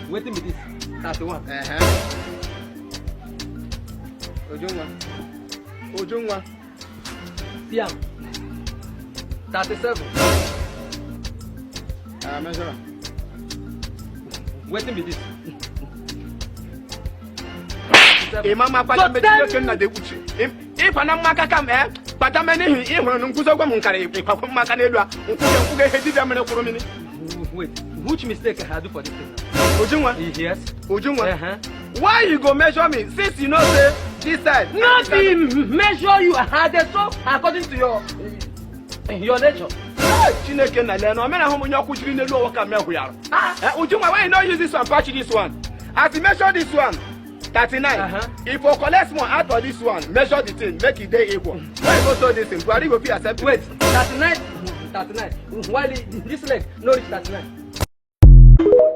Waiting with this. 31. Ojungwa. Siam. 37. Measure. Waiting with this. Mama pata medication na de uchi. If an amaka come eh, pata many he when Kuzo Munkari, Papa Macanelua, Uncle Hedi Damino for a minute. Wait, which mistake I do for this thing? Ojungwa? Yes. Ojungwa? Why you go measure me? Since you know say this side. Nothing measure you had so according to your nature. Chineke na le no me na homo nyoku jiri nelu owo ka me hoyaro. Ojungwa, why you not use this one patch this one? As you measure this one 39. If you collect more out of this one, measure the thing, make it day equal. Why you go to this thing? Why you go accept? Wait, 39. Why this leg? No, it's 39.